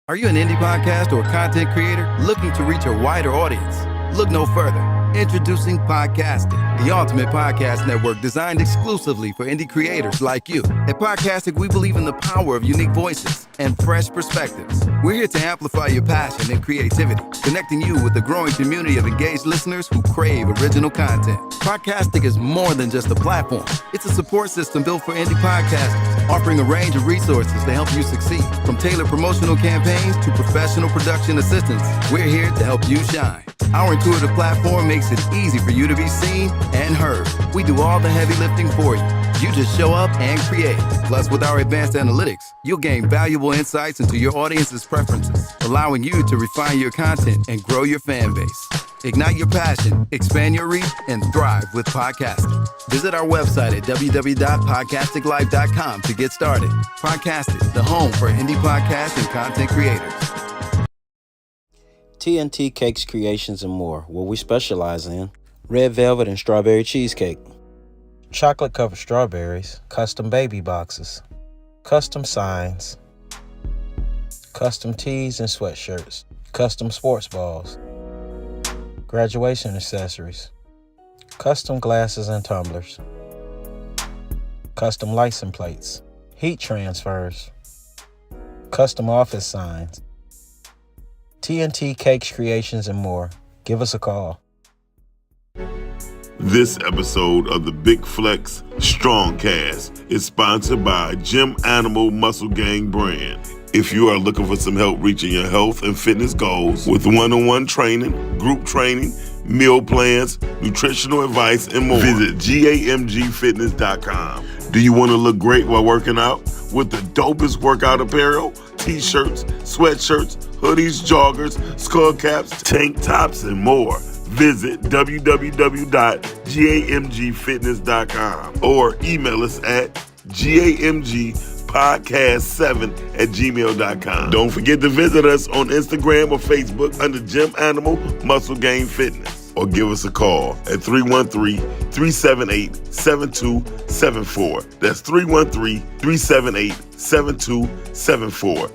Are you an indie podcast or content creator looking to reach a wider audience? Look no further. Introducing Podcastic, the ultimate podcast network designed exclusively for indie creators like you. At Podcastic, we believe in the power of unique voices and fresh perspectives. We're here to amplify your passion and creativity, connecting you with a growing community of engaged listeners who crave original content. Podcastic is more than just a platform. It's a support system built for indie podcasters, offering a range of resources to help you succeed. From tailored promotional campaigns to professional production assistance, we're here to help you shine. Our intuitive platform makes it easy for you to be seen and heard. We do all the heavy lifting for you. You just show up and create. Plus, with our advanced analytics, you'll gain valuable insights into your audience's preferences, allowing you to refine your content and grow your fan base. Ignite your passion, expand your reach, and thrive with podcasting. Visit our website at www.podcasticlife.com to get started. Podcastic, the home for indie podcasts and content creators. TNT Cakes, Creations, and More, what we specialize in: red velvet and strawberry cheesecake, chocolate-covered strawberries, custom baby boxes, custom signs, custom tees and sweatshirts, custom sports balls, graduation accessories, custom glasses and tumblers, custom license plates, heat transfers, custom office signs. TNT Cakes, Creations, and More. Give us a call. This episode of the Big Flexxx Strongcast is sponsored by Gym Animal Muscle Gang brand. If you are looking for some help reaching your health and fitness goals with one-on-one training, group training, meal plans, nutritional advice, and more, visit GAMGfitness.com. Do you want to look great while working out with the dopest workout apparel? T-shirts, sweatshirts, hoodies, joggers, skull caps, tank tops, and more. Visit www.gamgfitness.com or email us at gamgpodcast7@gmail.com. Don't forget to visit us on Instagram or Facebook under Gym Animal Muscle Gang Fitness, or give us a call at 313-378-7274. That's 313-378-7274.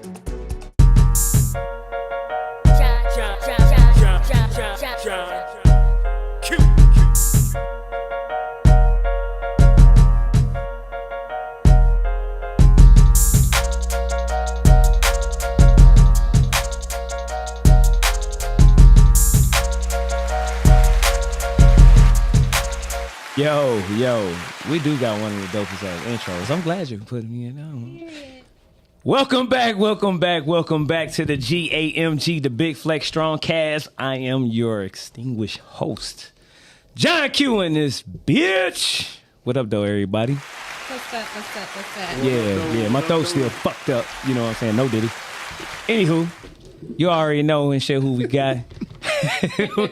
Yo, we do got one of the dopest intros. I'm glad you put me in. Yeah. Welcome back to the GAMG, the Big Flexxx Strongcast. I am your extinguished host, John Q in this bitch. What up, though, everybody? What's up? Yeah, my throat's still fucked up. You know what I'm saying? No diddy. Anywho, you already know and shit who we got.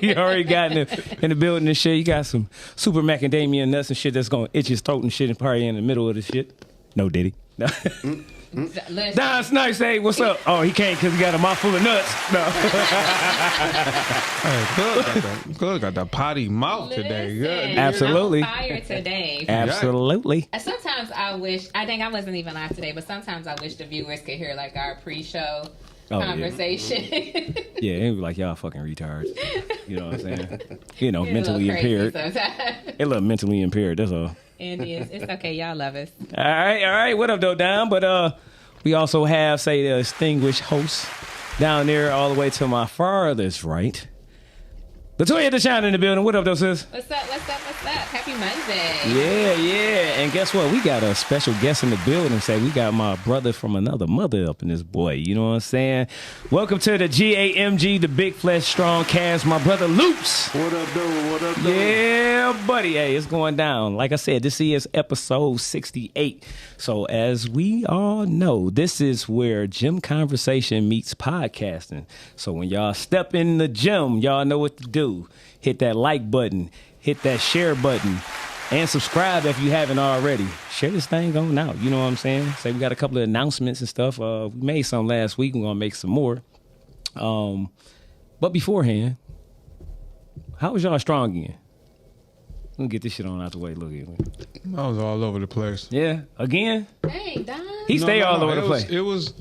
We already got in the building and shit. You got some super macadamia nuts and shit that's gonna itch his throat and shit and probably in the middle of the shit. No diddy. No. Don Snipes, hey, what's up? Oh, he can't because he got a mouthful of nuts. No. Hey, Cuz got the potty mouth today. Good. Absolutely. I'm on fire today. Absolutely. Sometimes I wish, I think I wasn't even live today, but sometimes I wish the viewers could hear like our pre-show conversation. Yeah, it was like, y'all fucking retards. You know what I'm saying? You know, mentally impaired. A little mentally impaired, that's all. It is. It's okay. Y'all love us. All right. What up, though, Don? But we also have, say, the distinguished host down there all the way to my farthest right. Latoya the Shine in the building. What up, though, sis? What's up? Happy Monday. Yeah. And guess what? We got a special guest in the building. Say, we got my brother from another mother up in this boy. You know what I'm saying? Welcome to the GAMG, the Big Flexxx Strongcast. My brother, Loops. What up, though? Yeah, buddy. Hey, it's going down. Like I said, this is episode 68. So as we all know, this is where gym conversation meets podcasting. So when y'all step in the gym, y'all know what to do. Hit that like button, hit that share button, and subscribe if you haven't already. Share this thing going out. You know what I'm saying? Say we got a couple of announcements and stuff. We made some last week. We're going to make some more. But beforehand, how was y'all strong again? We'll get this shit on out the way. Look at it. I was all over the place. Yeah, again? Hey, Don. He stay all over the place. It was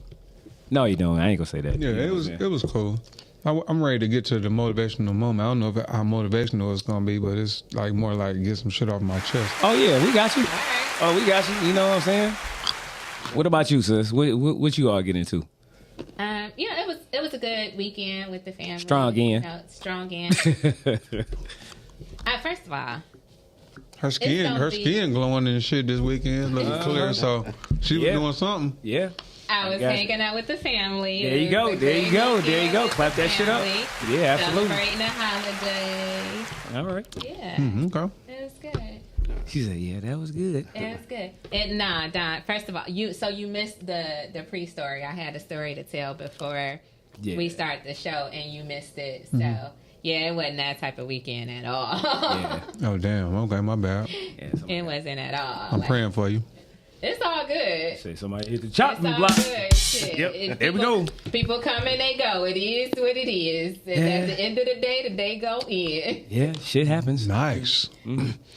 No, you don't. I ain't gonna say that. Yeah, You know it what was cool. I'm ready to get to the motivational moment. I don't know how motivational it's gonna be, but it's like more like get some shit off my chest. Oh yeah, we got you. All right. Oh, we got you. You know what I'm saying? What about you, sis? What you all get into? It was a good weekend with the family. Strong in. You know, strong in. First of all, Her skin glowing and shit this weekend, looking clear. So she was doing something. Yeah. I was got hanging out with the family. There you It go. was a There you great go. weekend There you go. with Clap the that shit up. family, Yeah, absolutely. Celebrating the holidays. All right. Yeah. Okay. It was good. She said, "Yeah, that was good." It was good. Nah, Don. First of all, you missed the pre-story. I had a story to tell before we started the show, and you missed it. So yeah, it wasn't that type of weekend at all. Yeah. Oh damn. Okay, my bad. Yeah, It wasn't at all. I'm praying for you. It's all good. Say somebody hit the It's chopping all block. good. Shit. Yep. There we go. People come and they go. It is what it is. And at the end of the day go in. Yeah, shit happens. Nice.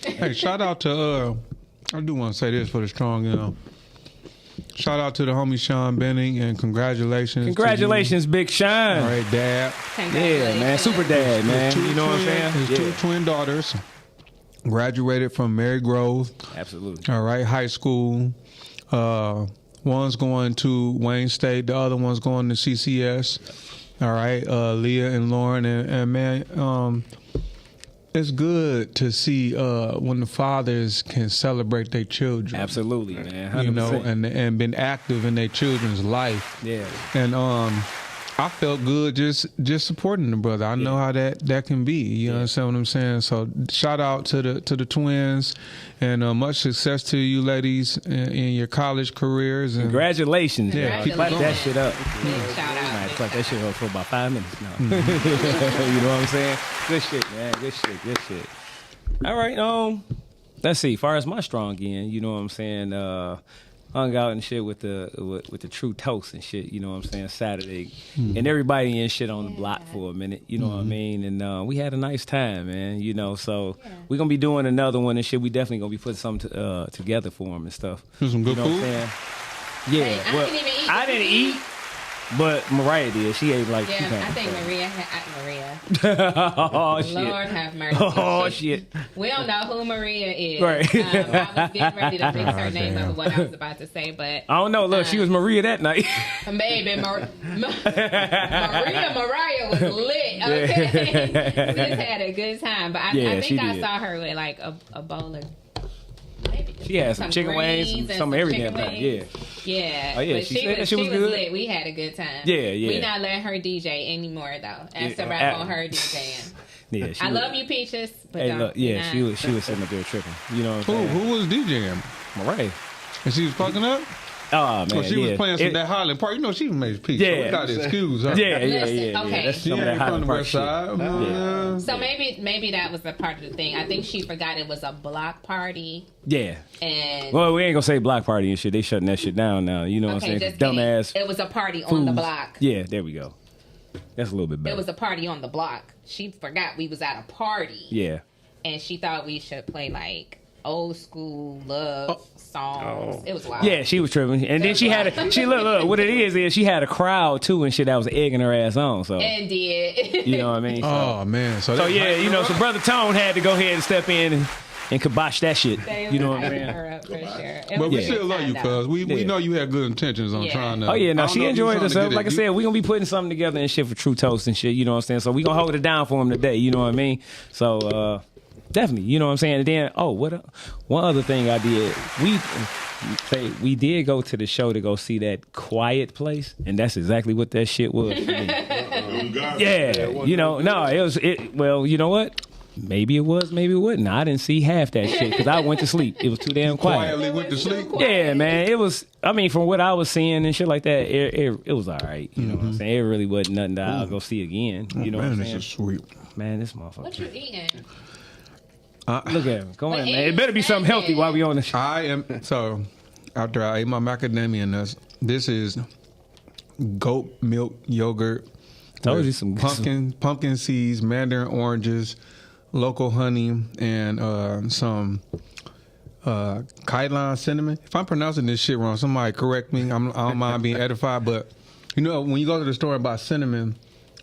Hey, shout out to I do want to say this for the strong, shout out to the homie Sean Benning and congratulations. Congratulations, Big Sean. All right, Dad. Yeah, man. Super dad, man. You know what I'm saying? His two twin daughters graduated from Mary Grove. Absolutely. All right, high school. One's going to Wayne State. The other one's going to CCS. All right, Leah and Lauren. And man, it's good to see when the fathers can celebrate their children. Absolutely, man. 100%. You know, and been active in their children's life. Yeah. And I felt good just supporting the brother. I know how that can be. You understand what I'm saying? So shout out to the twins, and much success to you ladies in your college careers. And Congratulations. Yeah, keep Clap it that going. shit up. Big shout out. Might clap that shit up for about 5 minutes now. Mm-hmm. You know what I'm saying? Good shit, man. Good shit. All right, let's see. Far as my strong end, you know what I'm saying? Hung out and shit with the True Toast and shit, you know what I'm saying, Saturday. And everybody and shit on the block for a minute, you know what I mean? And we had a nice time, man, you know, so we're going to be doing another one and shit. We definitely going to be putting something together for them and stuff. some good You know what I'm food. saying? Yeah, Hey, I didn't even eat. I didn't eat, but Mariah did. She ate like 2 Yeah, pounds. I think Maria. Oh, shit. Lord have mercy. Oh, shit. We don't know who Maria is. Right. I was getting ready to mix her name up with what I was about to say, but I don't know. Look, she was Maria that night. baby, Mariah was lit. Okay, just had a good time. But I she think I did. saw her with like a bowl of. Maybe She had some chicken wings and some every damn chicken thing. wings. Yeah. Yeah. Oh, yeah, But she said that she was was good. lit. We had a good time. Yeah. We not letting her DJ anymore though. That's a wrap on her DJing. Yeah, I love you, Peaches. But Hey, don't, look, yeah, she was sitting up there tripping. You know what I'm saying? Who was DJing? Mariah. And she was fucking up? Oh, man. Well, she was playing some that Highland Park. You know, she made peace. So Yeah. we got to excuse her. Yeah. Listen, okay. That's She some of ain't that from Highland the Park west shit. side. Yeah. So maybe that was a part of the thing. I think she forgot it was a block party. Yeah. And Well, we ain't gonna say block party and shit. They shutting that shit down now. You know what I'm saying? just Dumbass. kidding. It was a party on the fools. block. Yeah, there we go. That's a little bit better. It was a party on the block. She forgot we was at a party. Yeah. And she thought we should play like old school love songs. It was wild. Yeah, she was tripping, and then she had she look. What it is she had a crowd too and shit that was egging her ass on. So And did. you know what I mean? So, Oh, man. so yeah, you know, so Brother Tone had to go ahead and step in and kibosh that shit. They You know were what I'm hyping saying? her up for sure. It But was we a still good love you, time, though. cuz. We Yeah. know you had good intentions on Yeah. trying to. Oh yeah, no, I don't she know if you enjoyed trying to herself. get Like I it. said, we gonna be putting something together and shit for True Toast and shit. You know what I'm saying? So we gonna hold it down for him today. You know what I mean? So definitely, you know what I'm saying. And then one other thing I did, we did go to the show to go see that Quiet Place, and that's exactly what that shit was. For me. Yeah, you know, no, it was it. Well, you know what? Maybe it was, maybe it wasn't. I didn't see half that shit because I went to sleep. It was too damn quiet. Quietly went to sleep. Yeah, man. It was. I mean, from what I was seeing and shit like that, it was all right. You know what I'm saying? It really wasn't nothing that I'll go see again. You know what I'm Man, saying? this is sweet. Man, this motherfucker. What you eating? Look at him. Go What on, man. is It better be something that? healthy while we on the show. I am so after I ate my macadamia nuts. This is goat milk yogurt. Told with you some- pumpkin seeds, mandarin oranges, local honey, and some Kailan cinnamon. If I'm pronouncing this shit wrong, somebody correct me. I don't mind being edified, but You know, when you go to the store and buy cinnamon,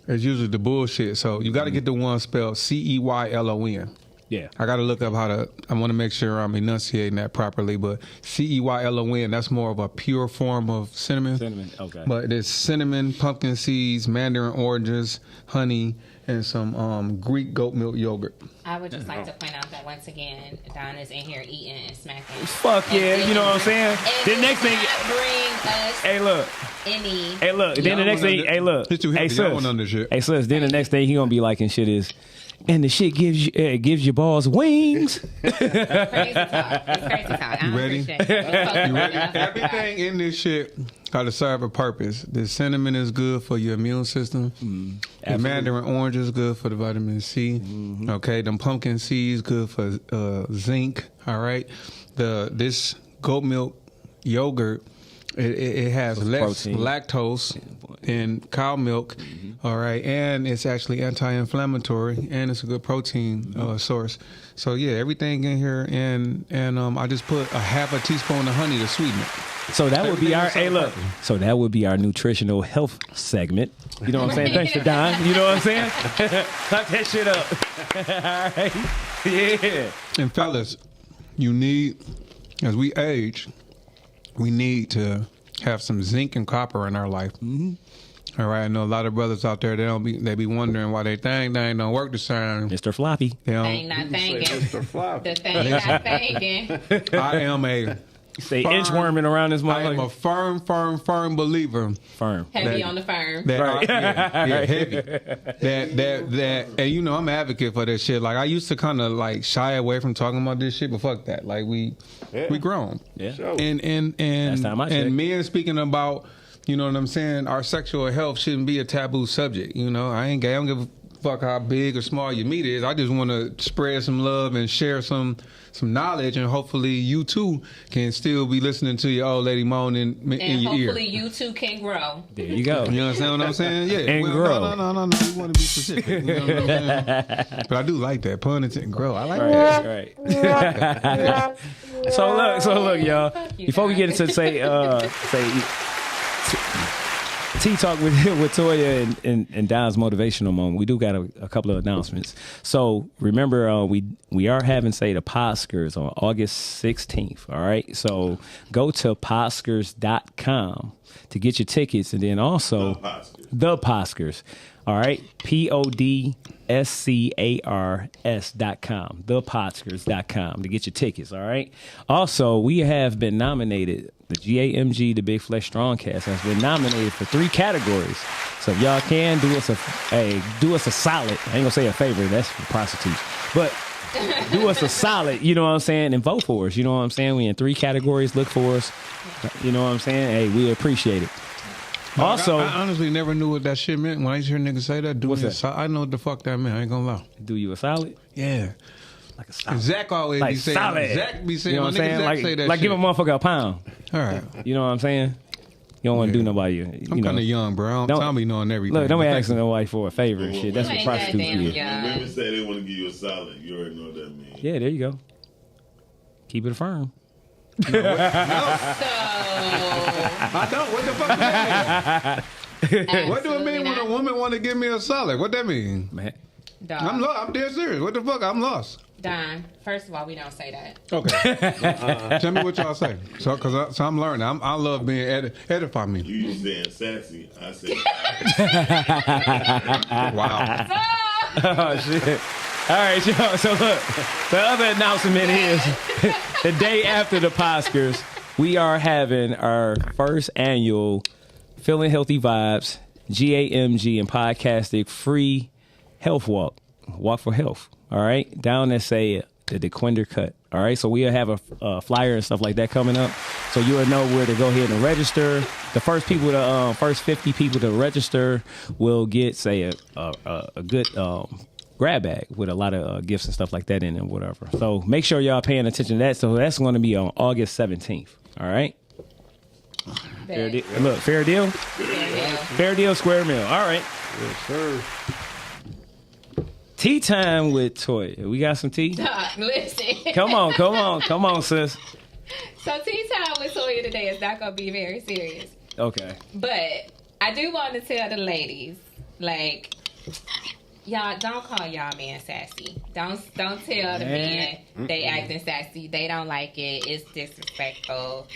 it's usually the bullshit. So you got to get the one spelled CEYLON. Yeah. I got to look up I want to make sure I'm enunciating that properly, but CEYLON, that's more of a pure form of cinnamon. Cinnamon, okay. But it's cinnamon, pumpkin seeds, mandarin oranges, honey, and some Greek goat milk yogurt. I would just like to point out that once again, Don is in here eating and smacking. Fuck yeah, you know what I'm saying? The next thing, bring us hey look, any. hey look. Then the next thing, hey look, It's too heavy. hey Y'all want sis, under shit. hey sis. Then the next thing he gonna be liking shit is, and the shit gives your balls wings. Crazy talk. It's crazy talk. You ready? You ready? Everything in this shit got to serve a purpose. The cinnamon is good for your immune system. The mandarin orange is good for the vitamin C. Okay, them pumpkin seeds good for zinc. All right, this goat milk yogurt. It has less protein. lactose than cow milk, all right, and it's actually anti-inflammatory, and it's a good protein source. So yeah, everything in here, and I just put a half a teaspoon of honey to sweeten it. So that would be Everything our is hey look. So that would be our nutritional health segment. You know what I'm saying? Thanks to Don. You know what I'm saying? Clap that shit up. All right. Yeah. And fellas, you need, as we age, we need to have some zinc and copper in our life. All right, I know a lot of brothers out there, they be wondering why they thing don't work the same. Mr. Floppy. They don't- Thing not thinking. The thing not thinking. I am a Say Firm. inchworming around this I am a motherfucker. firm believer Firm. Heavy That- on the firm. that yeah, heavy. That and you know I'm an advocate for that shit. Like I used to kind of like shy away from talking about this shit, but fuck that. Like we grown. Yeah. And Last time I checked. and men speaking about, you know what I'm saying, our sexual health shouldn't be a taboo subject. You know, I ain't gay. I don't give a fuck how big or small your meat is. I just want to spread some love and share some knowledge, and hopefully you too can still be listening to your old lady moan in And your ear. hopefully you too can grow. There you go. You understand what I'm saying? Yeah. And grow. No. We want to be specific. You know what I'm saying? But I do like that. Pun intended, grow. I like that. Right. So look, y'all. Before we get into say Tea Talk with Toya and Don's motivational moment, we do got a couple of announcements. So remember, we are having the Podskers on August 16th. All right, so go to podskers.com to get your tickets, and then also the Podskers. All right, PODSCARS.com, thepodskers.com to get your tickets. All right. Also, we have been nominated. The GAMG, the Big Flex Strongcast, has been nominated for 3 categories. So if y'all can do us a solid. I ain't gonna say a favor, that's for prostitutes. But do us a solid, you know what I'm saying, and vote for us. You know what I'm saying? We in 3 categories. Look for us. You know what I'm saying? Hey, we appreciate it. Also, I honestly never knew what that shit meant. When I used to hear niggas say that, What's that? I know what the fuck that meant. I ain't gonna lie. do you a solid? Yeah. Like a solid. Zach always Like be saying. solid. Zach be saying. You know what I'm my nigga saying? Zach say that Like shit. give a motherfucker a pound. All right. You know what I'm saying? You don't want to do nobody. You I'm know. kind of young, bro. Don't- I'll be knowing everything. Look, don't be But asking nobody for a favor and shit. That's You what ain't prostitutes goddamn do. young. Women say they want to give you a salad. You already know what that means. Yeah, there you go. Keep it firm. So I don't. What the fuck does that mean? What do it mean when a woman want to give me a solid? What that mean? Man. dog. I'm lost. I'm dead serious. What the fuck? I'm lost. Don, first of all, we don't say that. Okay. Tell me what y'all say. So I'm learning. I love being edify me. You used saying sassy. I said. Wow. Oh, shit. All right, y'all. So look, the other announcement is the day after the Podskers, we are having our first annual Feeling Healthy Vibes, GAMG and Podcastic free health walk for health. All right, down at the DeQuinder Cut. All right, so we'll have a flyer and stuff like that coming up, so you'll know where to go ahead and register. The first 50 people to register will get a good grab bag with a lot of gifts and stuff like that in it and whatever. So make sure y'all paying attention to that. So that's going to be on August 17th. All right. Fair deal. Look, fair deal. Fair deal, square meal. All right. Yes, sir. Tea time with Toya. We got some tea? Dog, listen. Come on, sis. So tea time with Toya today is not going to be very serious. Okay. But I do want to tell the ladies, like, y'all don't call y'all man sassy. Don't tell the men they acting sassy. They don't like it. It's disrespectful.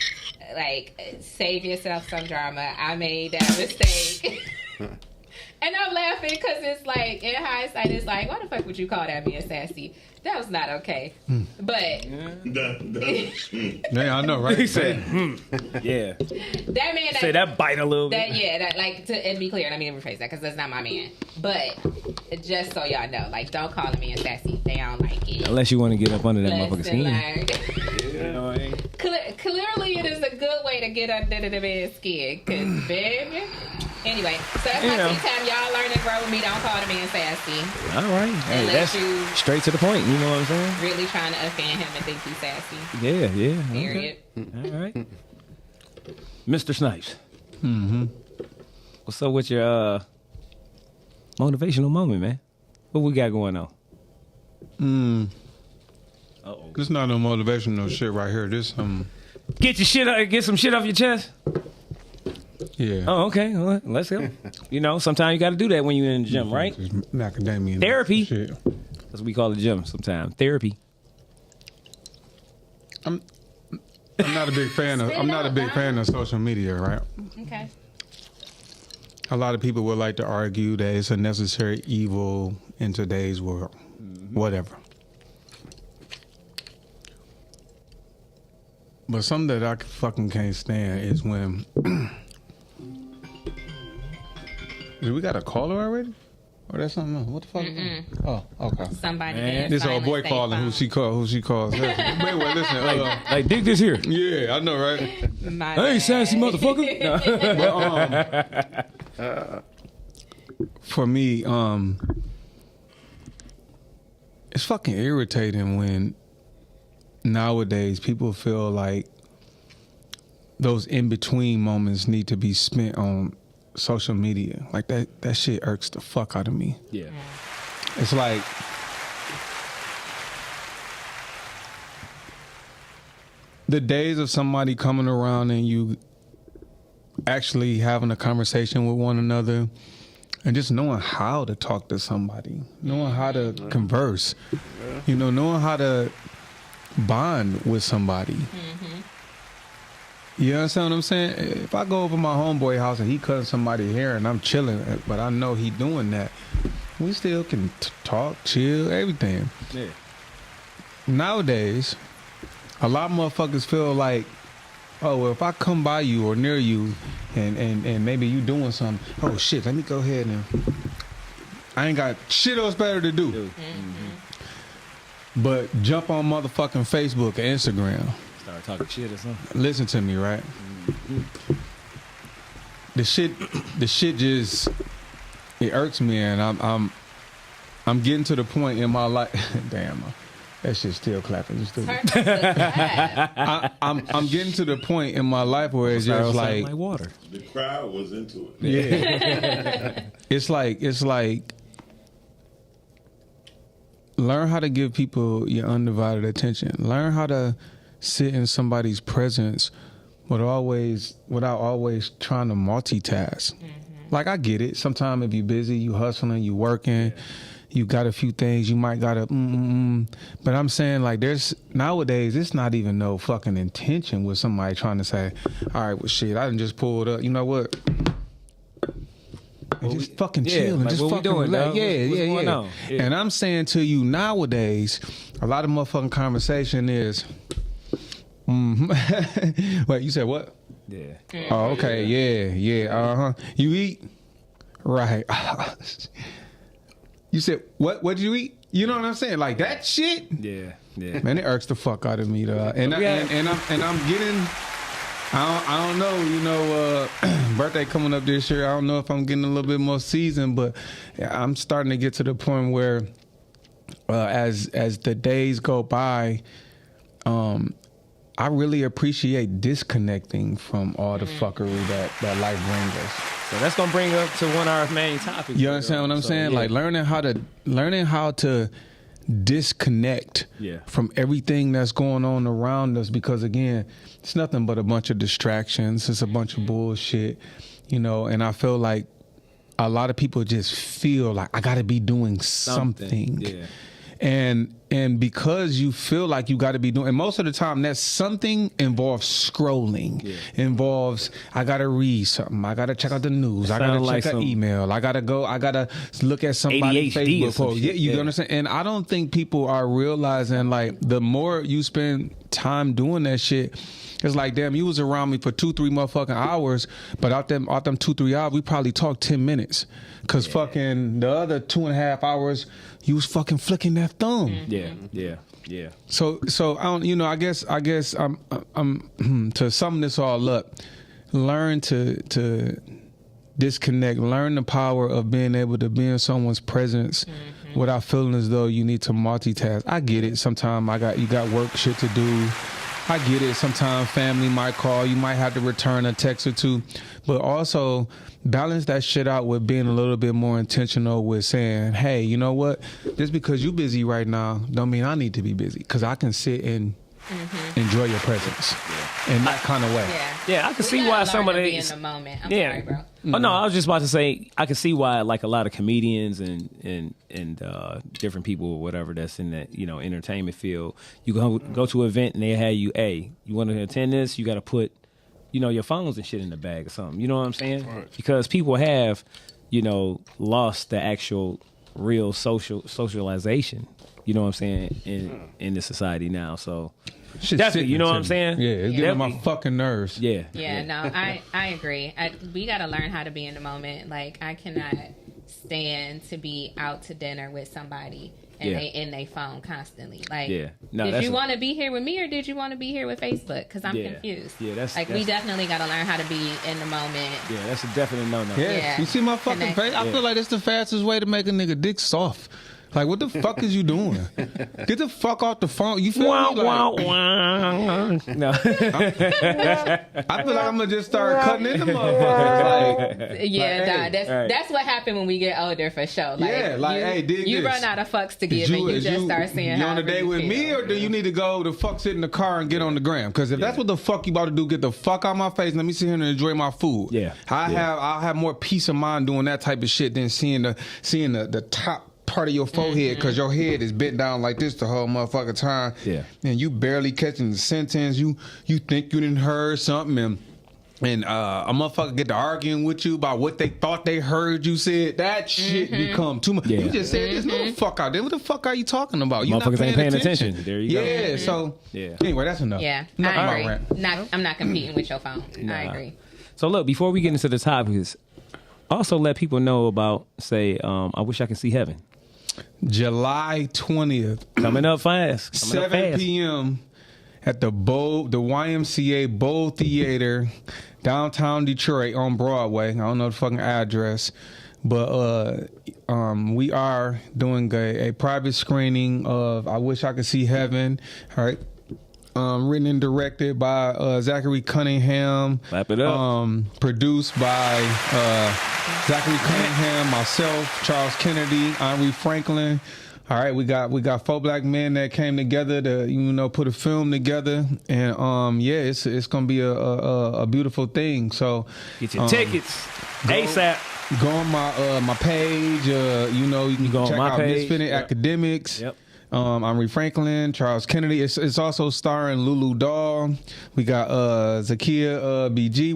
Like, save yourself some drama. I made that mistake. And I'm laughing because it's like, in hindsight, it's like, why the fuck would you call that man sassy? That was not okay. But yeah, I know, right? He said, yeah. that man, Say that bite a little bit. And be clear, let me rephrase that because that's not my man. But just so y'all know, like, don't call a man sassy. They don't like it. Unless you want to get up under that motherfucker's skin. You know what I mean? Clearly, it is a good way to get under the man's skin. Because, baby. Anyway, so that's my tea time. Y'all learn to grow with me. Don't call the man sassy. All right. Hey, Unless that's you straight to the point. You know what I'm saying? really trying to offend him and think he's sassy. Yeah. Period. Okay. All right. Mr. Snipes. Mm-hmm. What's up with your motivational moment, man? What we got going on? Uh-oh. This not no motivational shit right here. This Get some shit off your chest. yeah. Oh, okay. Well, let's go. You know, sometimes you got to do that when you're in the gym, right? Macadamia. Therapy. Shit. That's what we call the gym sometimes. Therapy. I'm not a big fan of social media, right? Okay. A lot of people would like to argue that it's a necessary evil in today's world. Whatever. But something that I fucking can't stand is when we got a caller already? Or that's something else? What the fuck? Oh, okay. Somebody. This old boy calling who she calls. Wait, listen. Like, dig this here. Yeah, I know, right? Hey, sassy motherfucker. But, for me, it's fucking irritating when nowadays people feel like those in-between moments need to be spent on social media. Like that shit irks the fuck out of me. Yeah. It's like the days of somebody coming around and you actually having a conversation with one another and just knowing how to talk to somebody, knowing how to converse, knowing how to bond with somebody. You understand what I'm saying? If I go over my homeboy house and he cutting somebody's hair and I'm chilling, but I know he doing that, we still can talk, chill, everything. Yeah. Nowadays, a lot of motherfuckers feel like, oh, well, if I come by you or near you and maybe you doing something, oh shit, let me go ahead and I ain't got shit else better to do. But jump on motherfucking Facebook and Instagram. Start talking shit or something. Listen to me, right? The shit just it irks me, and I'm getting to the point in my life. Damn, that shit's still clapping. I'm getting to the point in my life where it's just like water. The crowd was into it. Yeah. It's like learn how to give people your undivided attention. Learn how to sit in somebody's presence without always trying to multitask. Like, I get it. Sometimes if you're busy, you hustling, you working, you got a few things, you might gotta But I'm saying, like, nowadays it's not even no fucking intention with somebody trying to say, all right, well shit, I done just pulled up. You know what? And just fucking chill and like, just what we fucking doing, relax. dog? Yeah. What's going on? Yeah. And I'm saying to you, nowadays, a lot of motherfucking conversation is, wait, you said what? Yeah. Oh, okay, yeah, You eat? Right. You said, what'd you eat? You know what I'm saying? Like that shit? Yeah. Man, it irks the fuck out of me, though. And I'm getting, I don't know, birthday coming up this year. I don't know if I'm getting a little bit more seasoned, but I'm starting to get to the point where, as the days go by, I really appreciate disconnecting from all the fuckery that life brings us. So that's gonna bring up to one of our main topics. You understand what I'm saying? Yeah. Like learning how to disconnect from everything that's going on around us, because again, it's nothing but a bunch of distractions. It's a bunch of bullshit. you know, and I feel like a lot of people just feel like I got to be doing something. Yeah. And because you feel like you got to be doing, and most of the time that something involves scrolling, involves I got to read something, I got to check out the news, I got to check an email, I got to look at somebody's ADHD Facebook post. Yeah, you understand? And I don't think people are realizing, like, the more you spend time doing that shit, it's like, damn, you was around me for 2-3 motherfucking hours, but out them 2-3 hours, we probably talked 10 minutes. Cause fucking the other 2.5 hours, you was fucking flicking that thumb. Yeah. So I don't, you know, I guess I'm to sum this all up, learn to disconnect, learn the power of being able to be in someone's presence without feeling as though you need to multitask. I get it. Sometimes you got work shit to do. I get it. Sometimes family might call. You might have to return a text or two. But also balance that shit out with being a little bit more intentional with saying, hey, you know what? Just because you're busy right now don't mean I need to be busy. Because I can sit and enjoy your presence in that kind of way. Yeah, I can see why some of be these. in the moment. I'm sorry, bro. Oh no, I was just about to say I can see why, like, a lot of comedians and different people or whatever that's in that, you know, entertainment field, you go to an event and they have you, hey, you want to attend this, you got to put, you know, your phones and shit in the bag or something. You know what I'm saying? Right. Because people have, you know, lost the actual real socialization. You know what I'm saying, in this society now. So definitely, you know what I'm saying? Yeah, it's getting on my fucking nerves. Yeah, no, I agree. We got to learn how to be in the moment. Like, I cannot stand to be out to dinner with somebody and they in their phone constantly. Like, did you want to be here with me or did you want to be here with Facebook? Because I'm confused. Yeah, that's we definitely got to learn how to be in the moment. Yeah, that's a definite no-no. Yeah, you see my fucking face? I feel like it's the fastest way to make a nigga dick soft. Like, what the fuck is you doing? Get the fuck off the phone. You feel me? Like, No. I feel like I'm gonna just start cutting into motherfuckers. That's what happened when we get older, for sure. Like, hey, dig you this. run out of fucks to give, and you just start seeing. You on a date with me, or do you need to go the fuck sit in the car and get on the gram? Because if that's what the fuck you about to do, get the fuck out of my face. Let me sit here and enjoy my food. I'll have more peace of mind doing that type of shit than seeing the top part of your forehead, because your head is bent down like this the whole motherfucking time, and you barely catching the sentence. You think you didn't heard something, and a motherfucker get to arguing with you about what they thought they heard you said. That shit become too much. You just said there's no fuck out there. What the fuck are you talking about? You motherfuckers ain't paying attention. There you go. So anyway, that's enough. I agree. I'm not competing with your phone. I agree. So look, before we get into the topics, also let people know about, say, I Wish I Could See Heaven. July 20th. Coming up fast. 7 p.m. at the YMCA Bowl Theater, downtown Detroit on Broadway. I don't know the fucking address. But we are doing a private screening of I Wish I Could See Heaven. All right. Written and directed by Zachary Cunningham. Clap it up. Produced by Zachary Cunningham, myself, Charles Kennedy, Henri Franklin. All right, we got 4 black men that came together to put a film together, and it's gonna be a beautiful thing. So get your tickets ASAP. Go on my page. You can go check on my out page. Misfitted Academics. Yep. Henri Franklin, Charles Kennedy. It's also starring Lulu Dahl. We got Zakia BG.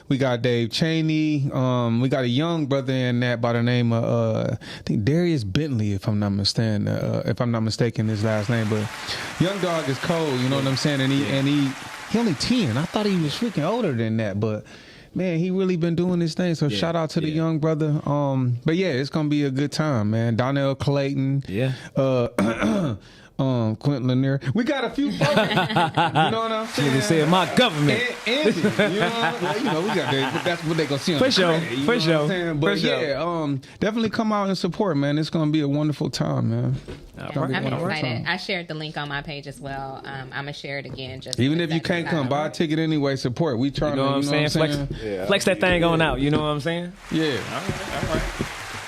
We got Dave Cheney. We got a young brother in that by the name of I think Darius Bentley, if I'm not mistaken his last name. But young dog is cold. You know what I'm saying? And he only 10. I thought he was freaking older than that, but. Man, he really been doing this thing. So shout out to the young brother. But yeah, it's gonna be a good time, man. Donnell Clayton. Yeah. Quentin Lanier. We got a few folks. You know what I'm saying? They said my government. Andy, we got that. That's what they gonna see on For the sure. credit, For sure. But definitely come out and support, man. It's gonna be a wonderful time, man. I'm excited. I shared the link on my page as well. I'm gonna share it again. Just even if you can't come, buy a ticket anyway. Support. We trying to. You know what I'm saying? Flex that thing on out. You know what I'm saying? Yeah.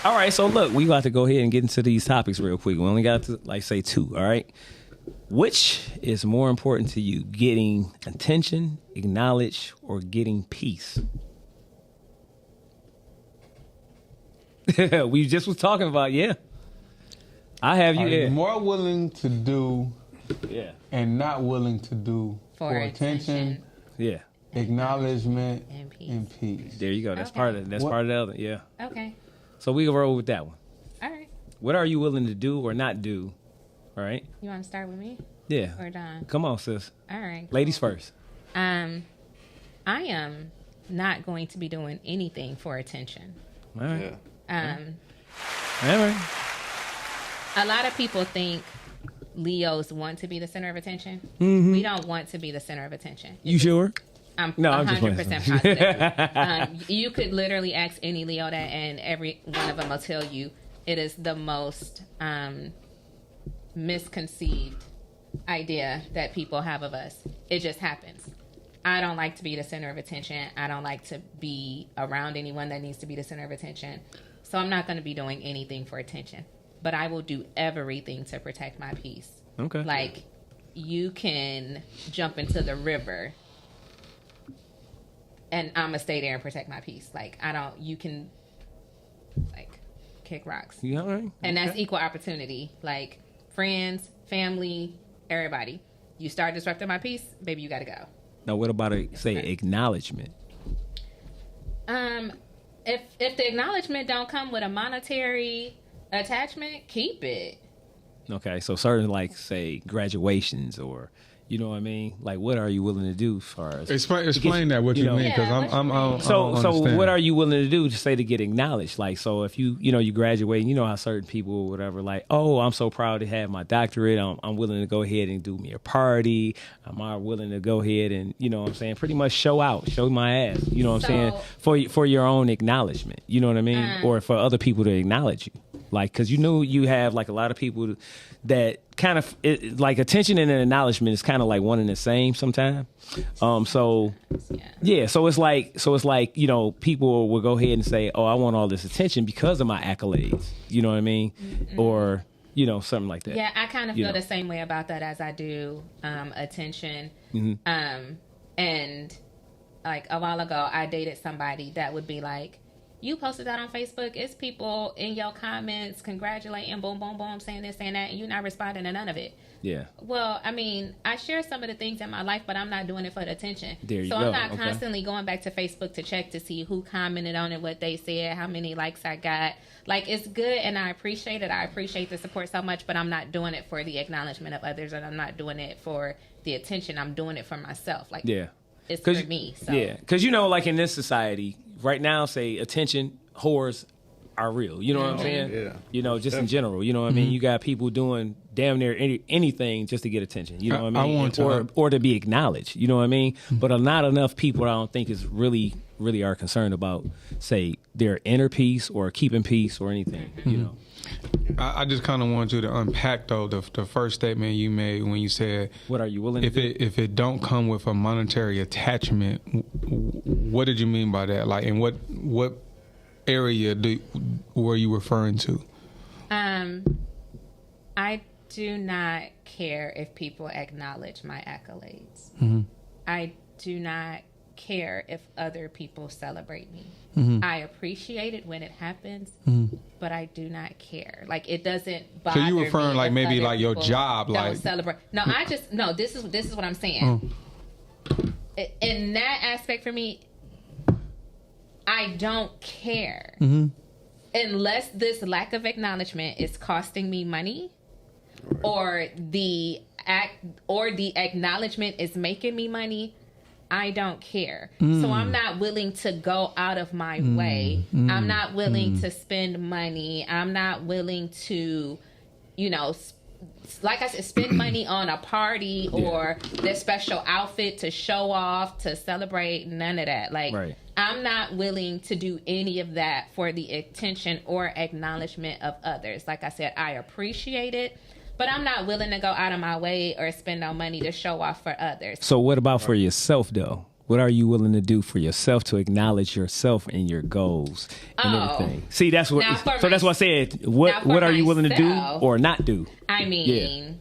All right. So look, we got to go ahead and get into these topics real quick. We only got to say 2. All right. Which is more important to you, getting attention, acknowledged, or getting peace? We just was talking about, I have you Are there. you more willing to do Yeah. and not willing to do For attention. Yeah. acknowledgement, And peace. and peace? There you go. That's Okay. part of it. That's What- part of the other. Yeah. Okay. So we can roll with that one. All right. What are you willing to do or not do? All right. You want to start with me Yeah. or Don? Come on, sis. All right. Ladies first. I am not going to be doing anything for attention. All right. Um, All right. a lot of people think Leos want to be the center of attention. Mm-hmm. We don't want to be the center of attention. You sure? I'm No, I'm just 100% positive. You could literally ask any Leo that, and every one of them will tell you it is the most misconceived idea that people have of us. It just happens. I don't like to be the center of attention. I don't like to be around anyone that needs to be the center of attention. So I'm not going to be doing anything for attention. But I will do everything to protect my peace. Okay. Like, you can jump into the river and I'm gonna stay there and protect my peace. Like, you can, like, kick rocks. You all right? And that's equal opportunity. Like, friends, family, everybody. You start disrupting my peace, baby, you gotta go. Now, what about acknowledgement? If the acknowledgement don't come with a monetary attachment, keep it. Okay, so certain, like, say, graduations or, you know what I mean? Like, what are you willing to do as far as... Explain that, what you mean, Yeah, because what you mean? I So don't understand. what are you willing to do to say to get acknowledged? Like, so if you graduate, you know how certain people or whatever, like, oh, I'm so proud to have my doctorate. I'm willing to go ahead and do me a party. I'm willing to go ahead and, you know what I'm saying, pretty much show my ass. You know what I'm saying? For your own acknowledgement. You know what I mean? Or for other people to acknowledge you. Like, because you have like a lot of people that kind of like attention and an acknowledgement is kind of like one and the same sometimes. So it's like, you know, people will go ahead and say, oh, I want all this attention because of my accolades. You know what I mean? Mm-hmm. Or, you know, something like that. Yeah, I kind of feel the same way about that as I do attention. Mm-hmm. And like a while ago, I dated somebody that would be like, you posted that on Facebook. It's people in your comments congratulating, boom, boom, boom, saying this, saying that, and you're not responding to none of it. Yeah. Well, I mean, I share some of the things in my life, but I'm not doing it for the attention. There you so go. I'm not Okay. constantly going back to Facebook to check to see who commented on it, what they said, how many likes I got. Like, it's good, and I appreciate it. I appreciate the support so much, but I'm not doing it for the acknowledgement of others, and I'm not doing it for the attention. I'm doing it for myself. Like, Yeah. it's for me. So. Yeah, because, you know, like in this society right now, say attention whores are real. You know what I'm saying? Yeah. You know, just in general. You know what I mean? You got people doing damn near anything just to get attention. You know what I mean? Or to be acknowledged. You know what I mean? But not enough people, I don't think, is really are concerned about, say, their inner peace or keeping peace or anything. You know. I just kind of want you to unpack, though, the first statement you made when you said, what are you willing to do? If it don't come with a monetary attachment, what did you mean by that? Like, in what area were you referring to? I do not care if people acknowledge my accolades. Mm-hmm. I do not care if other people celebrate me. Mm-hmm. I appreciate it when it happens, Mm-hmm. but I do not care. Like, it doesn't bother So me. you referring like if maybe other like your people job, don't like celebrate. No, this is what I'm saying. In that aspect for me, I don't care. Mm-hmm. Unless this lack of acknowledgement is costing me money, or the acknowledgement is making me money, I don't care. So I'm not willing to go out of my way. I'm not willing to spend money. I'm not willing to, you know, like I said, spend money on a party or the special outfit to show off, to celebrate, none of that. Like, Right. I'm not willing to do any of that for the attention or acknowledgement of others. Like I said, I appreciate it, but I'm not willing to go out of my way or spend no money to show off for others. So what about for yourself, though? What are you willing to do for yourself to acknowledge yourself and your goals and everything? See, that's what. Now, for So that's what I said. What are you willing to do myself, or not do? I mean,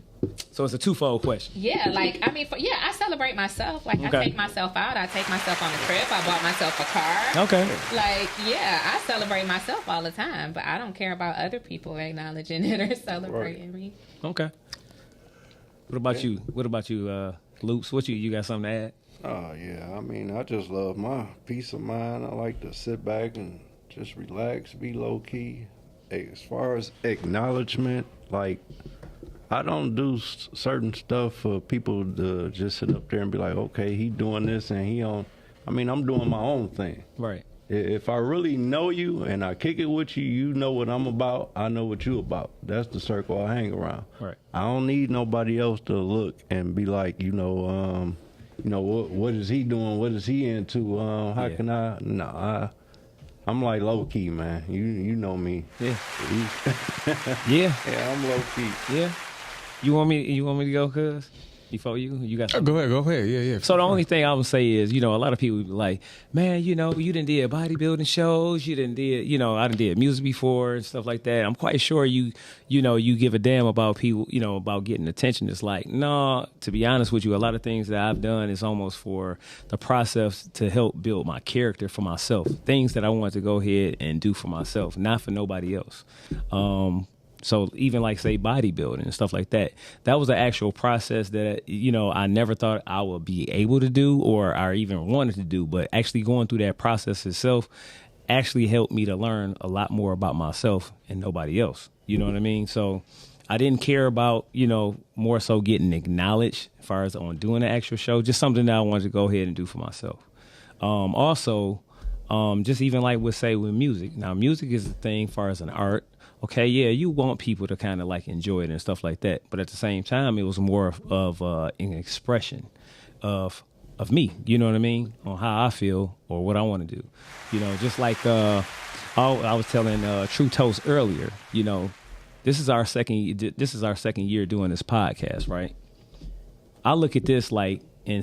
So it's a twofold question. Yeah, like, I mean, I celebrate myself. Like, Okay. I take myself out. I take myself on a trip. I bought myself a car. Okay. Like, yeah, I celebrate myself all the time, but I don't care about other people acknowledging it or celebrating me. Okay. What about you? What about you, Loops? What you got something to add? Oh, yeah. I mean, I just love my peace of mind. I like to sit back and just relax, be low key. As far as acknowledgement, like, I don't do certain stuff for people to just sit up there and be like, okay, he doing this and he on. I mean, I'm doing my own thing. Right. If I really know you and I kick it with you, you know what I'm about. I know what you about. That's the circle I hang around. Right. I don't need nobody else to look and be like, what is he doing? What is he into? How can I? No, I'm like low key, man. You know me. Yeah. Yeah. Yeah, I'm low key. Yeah. You want me to go, cuz? Before you got something? Go ahead. Yeah. So the only thing I would say is, a lot of people be like, man, you done did bodybuilding shows, you done did, I done did music before and stuff like that. I'm quite sure you give a damn about people, about getting attention. It's like, no, to be honest with you, a lot of things that I've done is almost for the process to help build my character for myself. Things that I want to go ahead and do for myself, not for nobody else. So even like, say, bodybuilding and stuff like that, that was an actual process that, I never thought I would be able to do or I even wanted to do. But actually going through that process itself actually helped me to learn a lot more about myself and nobody else. You know what I mean? So I didn't care about, more so getting acknowledged as far as on doing the actual show, just something that I wanted to go ahead and do for myself. Also, just even like with music. Now, music is a thing as far as an art. Okay, yeah, you want people to kind of like enjoy it and stuff like that. But at the same time, it was more of an expression of me, you know what I mean? On how I feel or what I want to do. Just like I was telling True Toast earlier, this is our second year doing this podcast, right? I look at this like in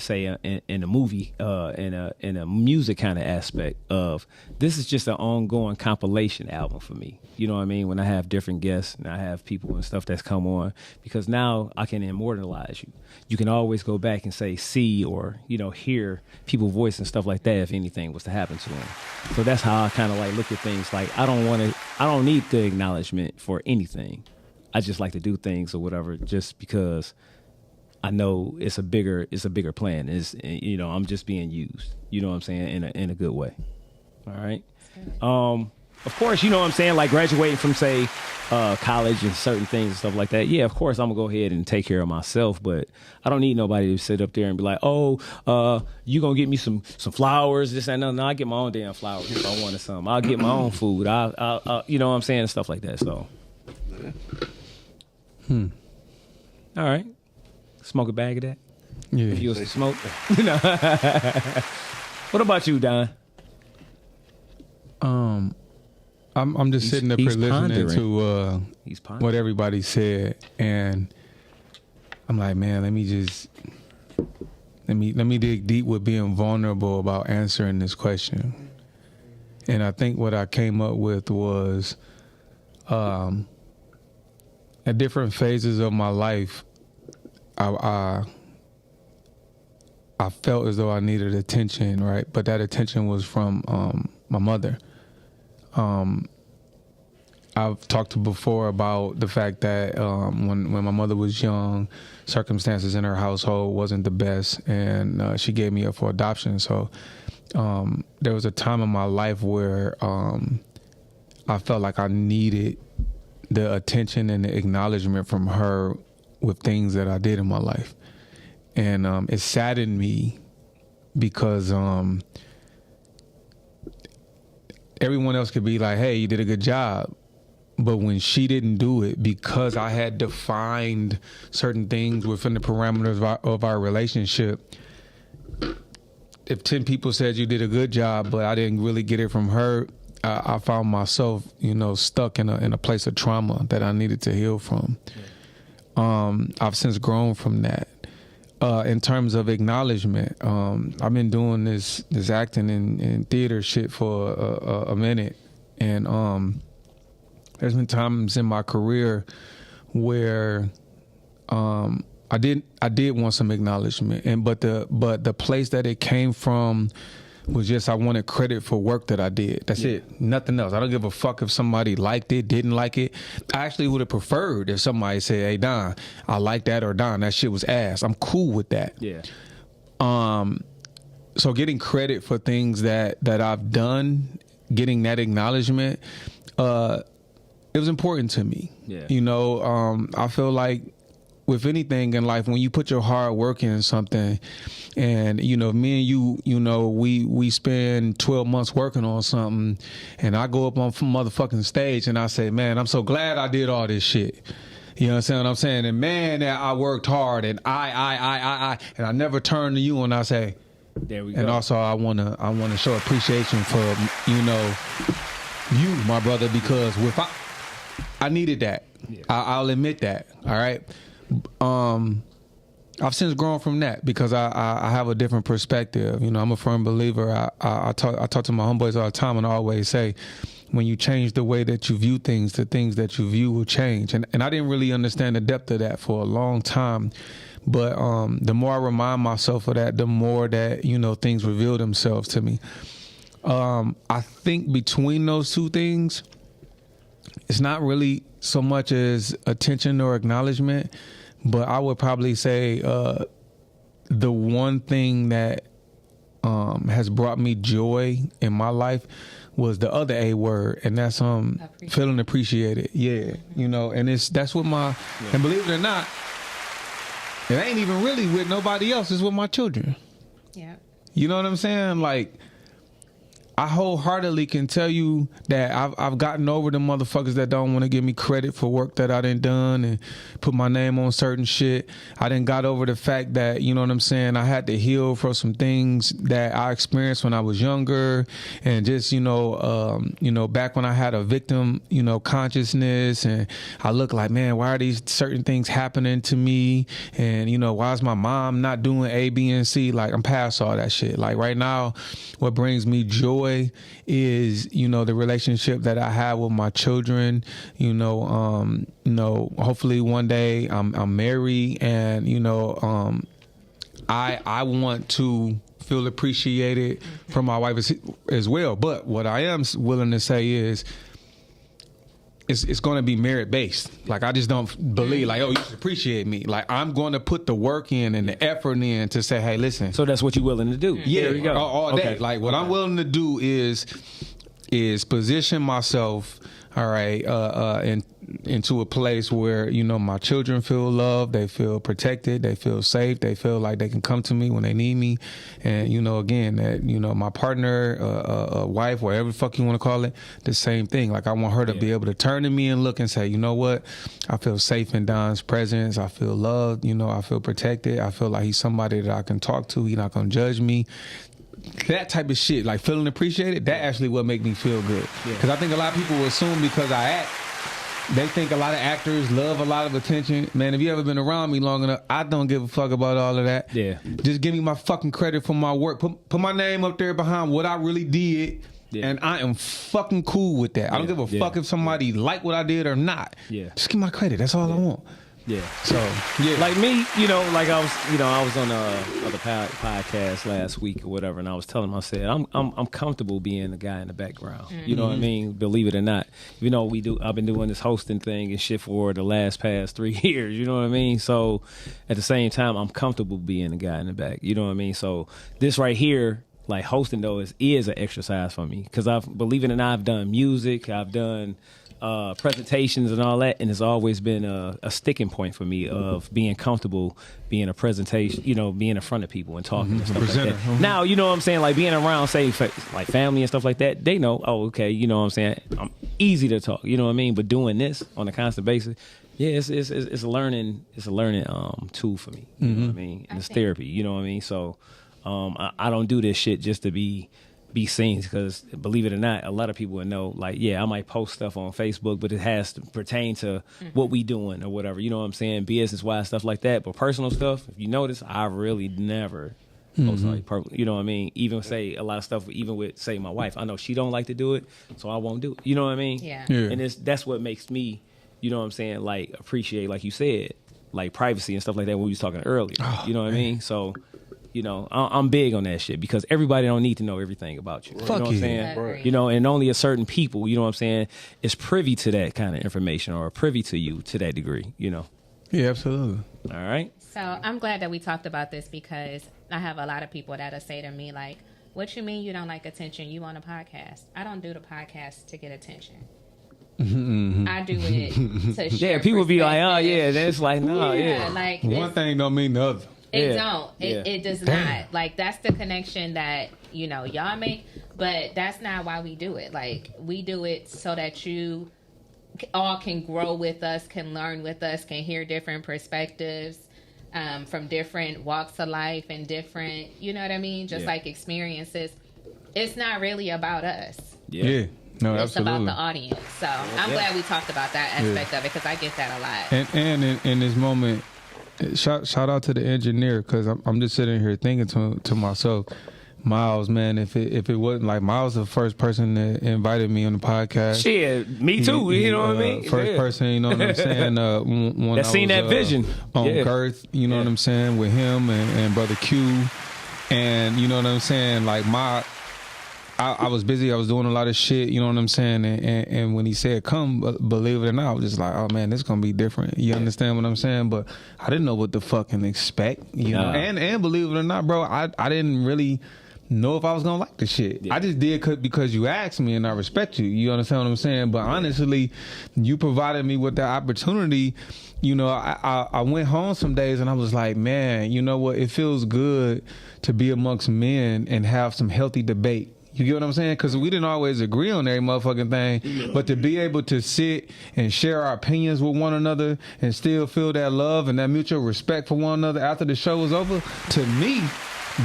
a movie, in a music kind of aspect of this is just an ongoing compilation album for me. You know what I mean? When I have different guests and I have people and stuff that's come on, because now I can immortalize you. You can always go back and see or, hear people's voice and stuff like that if anything was to happen to them. So that's how I kind of like look at things. Like I don't need the acknowledgement for anything. I just like to do things or whatever just because I know it's a bigger plan. I'm just being used. You know what I'm saying? In a good way. All right. Of course, you know what I'm saying? Like graduating from say college and certain things and stuff like that. Yeah, of course I'm gonna go ahead and take care of myself, but I don't need nobody to sit up there and be like, you gonna get me some flowers, this and that. No, I get my own damn flowers if I wanted some. I'll get my own food. I you know what I'm saying, and stuff like that. So. All right. Smoke a bag of that? Yeah. If you was to smoke? No. What about you, Don? I'm just sitting up here listening to what everybody said, and I'm like, man, let me dig deep with being vulnerable about answering this question. And I think what I came up with was at different phases of my life, I felt as though I needed attention, right? But that attention was from my mother. I've talked before about the fact that when my mother was young, circumstances in her household wasn't the best, and she gave me up for adoption. So there was a time in my life where I felt like I needed the attention and the acknowledgement from her with things that I did in my life. And it saddened me because everyone else could be like, hey, you did a good job. But when she didn't do it, because I had defined certain things within the parameters of our relationship, if 10 people said you did a good job, but I didn't really get it from her, I found myself, stuck in a place of trauma that I needed to heal from. I've since grown from that. In terms of acknowledgement, I've been doing this acting and theater shit for a minute, and there's been times in my career where I did want some acknowledgement, but the place that it came from was just I wanted credit for work that I did. That's it. Nothing else. I don't give a fuck if somebody liked it, didn't like it. I actually would have preferred if somebody said, "Hey Don, I like that," or "Don, that shit was ass." I'm cool with that. Yeah. So getting credit for things that I've done, getting that acknowledgement, it was important to me. Yeah. You know, I feel like with anything in life, when you put your hard work in something, and you know, me and you know, we spend 12 months working on something, and I go up on motherfucking stage and I say, man, I'm so glad I did all this shit. You know what I'm saying? And man, that I worked hard, and I and I never turn to you and I say, there we go. and also I wanna show appreciation for, you know, you, my brother, because I needed that. Yeah. I'll admit that. All right. I've since grown from that because I have a different perspective. You know, I'm a firm believer. I talk to my homeboys all the time, and I always say, when you change the way that you view things, the things that you view will change. And I didn't really understand the depth of that for a long time. But the more I remind myself of that, the more that, you know, things reveal themselves to me. I think between those two things, it's not really so much as attention or acknowledgement, but I would probably say the one thing that has brought me joy in my life was the other A word, and that's feeling appreciated. Yeah, you know, and that's what and believe it or not, it ain't even really with nobody else. It's with my children. Yeah. You know what I'm saying? Like, I wholeheartedly can tell you that I've gotten over the motherfuckers that don't want to give me credit for work that I done and put my name on certain shit. I done got over the fact that, you know what I'm saying, I had to heal from some things that I experienced when I was younger, and just, you know, back when I had a victim, you know, consciousness, and I look like, man, why are these certain things happening to me? And, you know, why is my mom not doing A, B, and C? Like, I'm past all that shit. Like, right now, what brings me joy is, you know, the relationship that I have with my children. You know, hopefully one day I'm married, and, you know, I want to feel appreciated from my wife as well. But what I am willing to say is, it's going to be merit based. Like, I just don't believe like, oh, you should appreciate me. Like, I'm going to put the work in and the effort in to say, hey, listen. So that's what you're willing to do. Yeah, there you go. All day. Like, what I'm willing to do is position myself, all right, into a place where, you know, my children feel loved, they feel protected, they feel safe, they feel like they can come to me when they need me. And, you know, again, that, you know, my partner, a wife, whatever the fuck you want to call it, the same thing. Like, I want her to be able to turn to me and look and say, you know what, I feel safe in Don's presence, I feel loved, you know, I feel protected, I feel like he's somebody that I can talk to, he's not going to judge me. That type of shit, like feeling appreciated, that actually what make me feel good. Because I think a lot of people will assume because I act, they think a lot of actors love a lot of attention. Man, if you ever been around me long enough, I don't give a fuck about all of that. Yeah. Just give me my fucking credit for my work. Put my name up there behind what I really did. Yeah. And I am fucking cool with that. I don't give a fuck if somebody like what I did or not. Yeah. Just give my credit. That's all I want. Yeah. So, yeah. Like me, you know, like I was on other podcast last week or whatever, and I was telling him, I said, I'm comfortable being the guy in the background. Mm-hmm. You know what I mean? Believe it or not. You know, I've been doing this past 3 years, you know what I mean? So at the same time, I'm comfortable being the guy in the back. You know what I mean? So this right here, like hosting though, is an exercise for me. Because believe it or not, I've done music, I've done presentations and all that, and it's always been a sticking point for me of being comfortable being a presentation, you know, being in front of people and talking and stuff like that. Mm-hmm. Now, you know what I'm saying, like being around, say, like family and stuff like that, they know, oh, okay, you know what I'm saying, I'm easy to talk, you know what I mean, but doing this on a constant basis, yeah, it's a learning tool for me, you know what I mean, and it's therapy, you know what I mean, so I don't do this shit just to be seen, because believe it or not, a lot of people would know, like, yeah, I might post stuff on Facebook, but it has to pertain to what we doing or whatever, you know what I'm saying, business wise, stuff like that. But personal stuff, if you notice, I really never post like you know what I mean, even say a lot of stuff, even with, say, my wife, I know she don't like to do it, so I won't do it, you know what I mean? Yeah. And that's what makes me, you know what I'm saying, like appreciate, like you said, like privacy and stuff like that when we was talking earlier. Oh, you know what I mean? So, you know, I'm big on that shit because everybody don't need to know everything about you. Fuck you know what I'm yeah. saying? Right. You know, and only a certain people, you know what I'm saying, is privy to that kind of information or privy to you to that degree, you know. Yeah, absolutely. All right. So I'm glad that we talked about this because I have a lot of people that'll say to me like, what you mean you don't like attention? You on a podcast? I don't do the podcast to get attention. I do it to share. Yeah, people be like, oh, perspective. yeah. That's like, no, yeah. Like One thing don't mean the other. it Yeah. don't. It, Yeah. it does Damn. not. Like that's the connection that you know y'all make, but that's not why we do it. Like we do it so that you all can grow with us, can learn with us, can hear different perspectives from different walks of life and different, you know what I mean? Just Yeah. like experiences. It's not really about us. Yeah. No, It's absolutely. about the audience. So I'm glad we talked about that aspect of it because I get that a lot. And in this moment, shout out to the engineer because I'm just sitting here thinking to myself, Miles, man, if it wasn't like Miles, the first person that invited me on the podcast. Shit, me too. You know what I mean? First Yeah. person, you know what I'm saying? When That I seen was, that vision. on Yeah. Girth, you know what I'm saying, with him and Brother Q, and you know what I'm saying, like I was busy. I was doing a lot of shit. You know what I'm saying? And when he said come, believe it or not, I was just like, oh man, this gonna be different. You understand what I'm saying? But I didn't know what to fucking expect. You know? Nah. And believe it or not, bro, I didn't really know if I was gonna like the shit. I just did because you asked me, and I respect you. You understand what I'm saying? But honestly, you provided me with that opportunity. You know, I went home some days and I was like, man, you know what? It feels good to be amongst men and have some healthy debate. You get what I'm saying? Because we didn't always agree on every motherfucking thing. But to be able to sit and share our opinions with one another and still feel that love and that mutual respect for one another after the show was over, to me,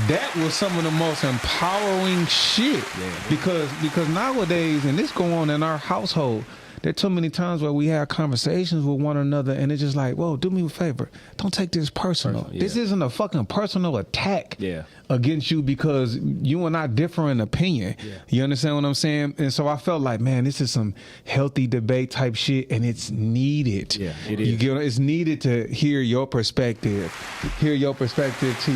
that was some of the most empowering shit. Because nowadays, and this go on in our household, there are too many times where we have conversations with one another and it's just like, whoa, do me a favor. Don't take this personal. Yeah. This isn't a fucking personal attack Yeah. against you because you and I differ in opinion. You understand what I'm saying? And so I felt like, man, this is some healthy debate type shit and it's needed. Yeah, it You is. get, it's needed to hear your perspective. Hear your perspective, T.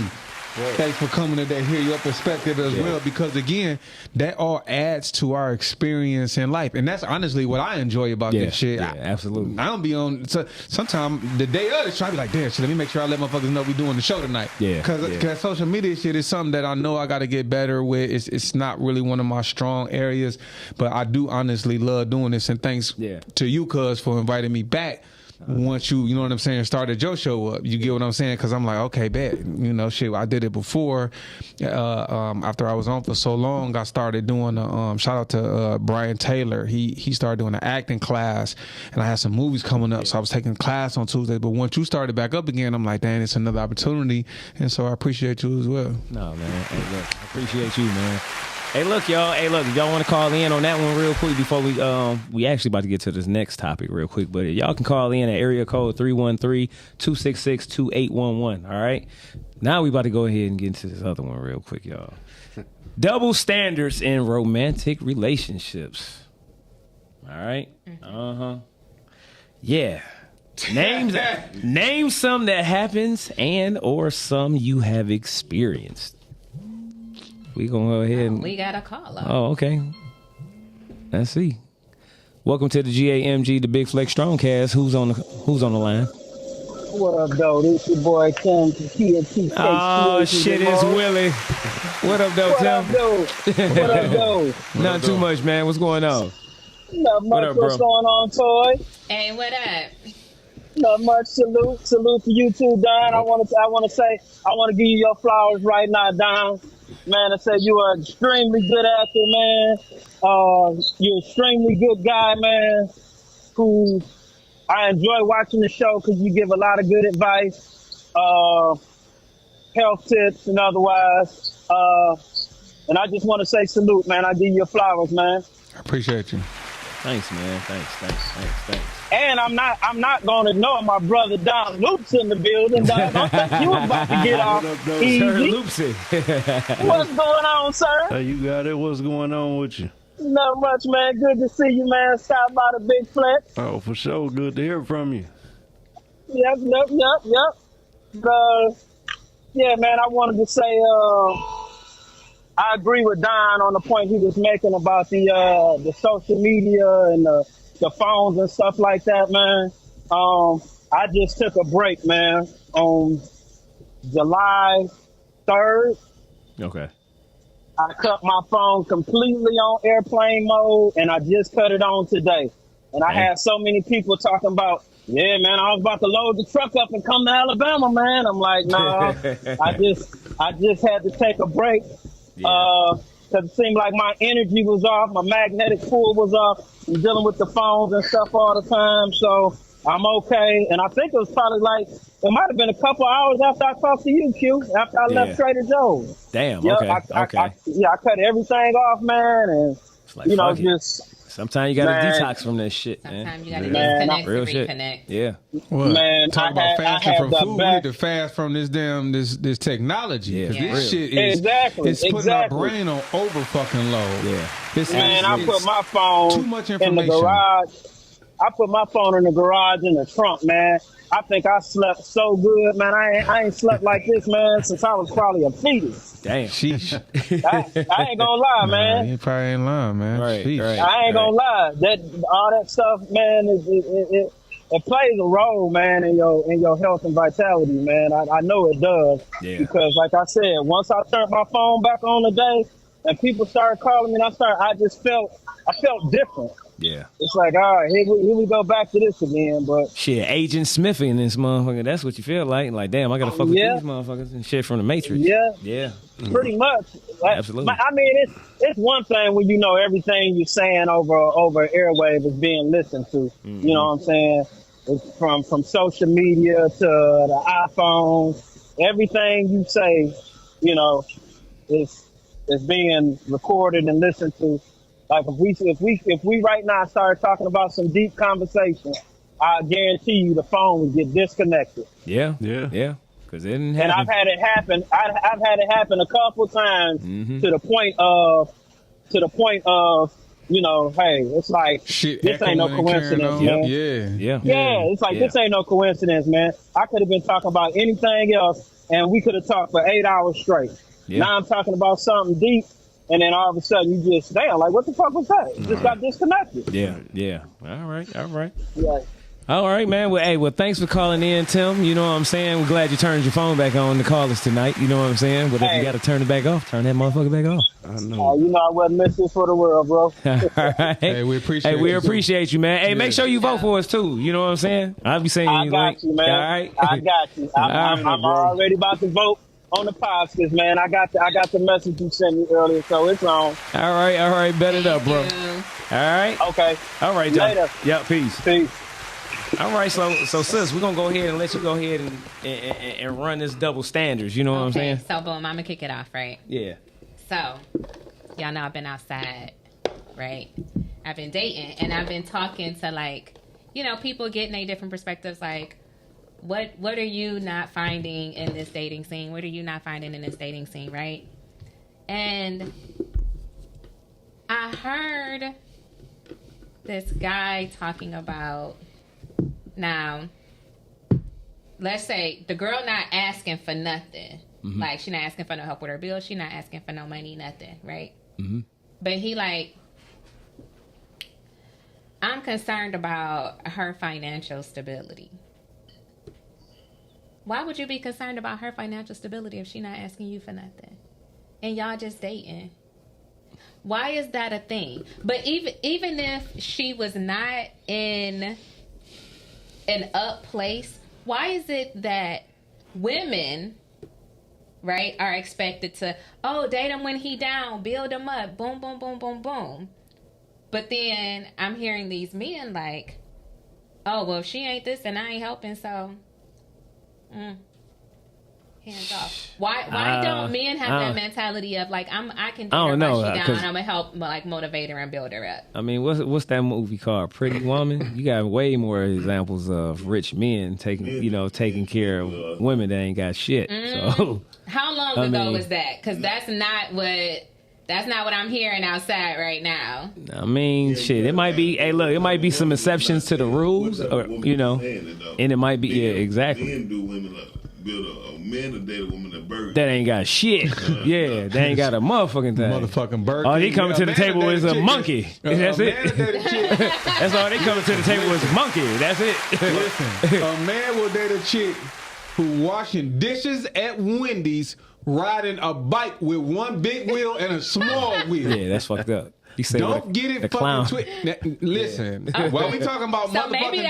Thanks for coming today. Hear your perspective as well, because again, that all adds to our experience in life, and that's honestly what I enjoy about this shit. Yeah, absolutely. I don't be on. So sometimes the day of the show, I be like, damn, shit, let me make sure I let motherfuckers know we doing the show tonight. Yeah, because social media shit is something that I know I got to get better with. It's not really one of my strong areas, but I do honestly love doing this, and thanks to you, cuz, for inviting me back. Once you know what I'm saying, started your show up, you get what I'm saying? Because I'm like, okay, bet, you know, shit, I did it before. After I was on for so long, I started doing shout out to Brian Taylor. He started doing an acting class, and I had some movies coming up, so I was taking class on Tuesday. But once you started back up again, I'm like, damn, it's another opportunity, and so I appreciate you as well. No, man. Hey, look, I appreciate you, man. Hey, look, y'all. Hey, look, if y'all want to call in on that one real quick before we actually about to get to this next topic real quick, but y'all can call in at area code 313-266-2811, all right? Now we about to go ahead and get into this other one real quick, y'all. Double standards in romantic relationships. All right? Uh-huh. Yeah. Name some that happens and or some you have experienced. We gonna go ahead and We got a call up. Oh, okay. Let's see. Welcome to the GAMG, the Big Flex Strongcast. Who's on the line? What up, though? This your boy Tim from TNT. Oh shit, it's Willie. What up, though, What Tim? up, though? What up, though? Not too much, man. What's going on? Not much. What up, bro? What's going on, Toy? Hey, what up? Not much. Salute to you too, Don. I want to give you your flowers right now, Don. Man, I said you are an extremely good actor, man. You're an extremely good guy, man. Who I enjoy watching the show because you give a lot of good advice, health tips, and otherwise. And I just want to say salute, man. I give you your flowers, man. I appreciate you. Thanks, man. Thanks. And I'm not gonna ignore my brother Don Luke's in the building. Don, don't think you about to get off Sir easy. Loopsy. What's going on, sir? Hey, you got it? What's going on with you? Not much, man. Good to see you, man. Stop by the Big Flex. Oh, for sure. Good to hear from you. Yep. Yeah, man. I wanted to say, I agree with Don on the point he was making about the social media and the phones and stuff like that, man. I just took a break, man, on July 3rd. Okay. I cut my phone completely on airplane mode, and I just cut it on today. And I had so many people talking about, yeah, man, I was about to load the truck up and come to Alabama, man. I'm like, nah, I just had to take a break. Because it seemed like my energy was off, my magnetic pull was off. I'm dealing with the phones and stuff all the time, so I'm okay. And I think it was probably like, it might have been a couple hours after I talked to you, Q, after I left Trader Joe's. Damn, yep, okay, I cut everything off, man, and, like, just... Sometimes you gotta detox from that shit, man. Sometimes you gotta disconnect real to reconnect. Shit. Yeah. Well, man, talk about fasting from food. We need to fast from this this technology. Yeah, this shit is it's putting our brain on over fucking load. Yeah. Man, I put my phone too much in the information. garage. I put my phone in the garage in the trunk, man. I think I slept so good, man. I ain't slept like this, man, since I was probably a fetus. Damn. Sheesh. I ain't gonna lie, man. You probably ain't lying, man. Right. I ain't gonna lie. All that stuff, man, it plays a role, man, in your health and vitality, man. I know it does. Yeah. Because like I said, once I turned my phone back on today and people started calling me, I felt different. Yeah. It's like, all right, here we go back to this again. But shit, Agent Smithy in this motherfucker. That's what you feel like. Like, damn, I gotta fuck with these motherfuckers and shit from the Matrix. Yeah. Pretty much. Absolutely. I mean, it's one thing when you know everything you're saying over airwave is being listened to. Mm-hmm. You know what I'm saying? It's from social media to the iPhone. Everything you say, you know, is being recorded and listened to. Like if we right now started talking about some deep conversation, I guarantee you the phone would get disconnected. Yeah. Because it didn't happen. And I've had it happen. I've had it happen a couple times to the point of you know, hey, it's like shit, this ain't no coincidence, man. Yeah. It's like this ain't no coincidence, man. I could have been talking about anything else, and we could have talked for 8 hours straight. Yeah. Now I'm talking about something deep. And then all of a sudden you just, damn, like, what the fuck was that? It just got disconnected. Yeah. All right. Yeah. All right, man. Well, thanks for calling in, Tim. You know what I'm saying? We're glad you turned your phone back on to call us tonight. You know what I'm saying? But if you got to turn it back off, turn that motherfucker back off. I know. You know I wouldn't miss this for the world, bro. All right. Hey, we appreciate you. Appreciate you, man. Hey, make sure you vote for us, too. You know what I'm saying? I'll be saying I got you, man. All right? I got you. I'm already about to vote on the podcast, man. I got the message you sent me earlier, so it's on. All right. Bet it up, bro. All right. Okay. All right, John. Later. Yeah, peace. All right, so sis, we're gonna go ahead and let you go ahead and run this double standards. You know what I'm saying? So boom, I'm gonna kick it off, right? Yeah. So, y'all know I've been outside, right? I've been dating, and I've been talking to, like, you know, people getting their different perspectives, like, what are you not finding in this dating scene? What are you not finding in this dating scene, right? And I heard this guy talking about, now, let's say the girl not asking for nothing. Mm-hmm. Like, she not asking for no help with her bills. She not asking for no money, nothing, right? Mm-hmm. But he like, I'm concerned about her financial stability. Why would you be concerned about her financial stability if she not asking you for nothing? And y'all just dating. Why is that a thing? But even if she was not in an up place, why is it that women, right, are expected to, date him when he down, build him up, boom, boom, boom, boom, boom. But then I'm hearing these men like, well, if she ain't this and I ain't helping, so hands off. Why don't men have that mentality of like, I can do her while she down, I'm gonna help like motivate her and build her up? I mean, what's that movie called? Pretty Woman? You got way more examples of rich men taking care of women that ain't got shit. So how long ago was that? Because that's not what That's not what I'm hearing outside right now. I mean, shit. It might be. Hey, look. It might be some exceptions to the rules, or you know, and it might be. Yeah, exactly. Men do women build a man to date a woman that burger. That ain't got shit. Yeah, they ain't got a motherfucking thing. Motherfucking burger. All he coming to the table is a monkey. That's it. That's all they coming to the table is a monkey. That's it. Listen, a man will date a chick who washing dishes at Wendy's, riding a bike with one big wheel and a small wheel. Yeah, that's fucked up. Don't get it fucking twisted. Listen, while we talking about so maybe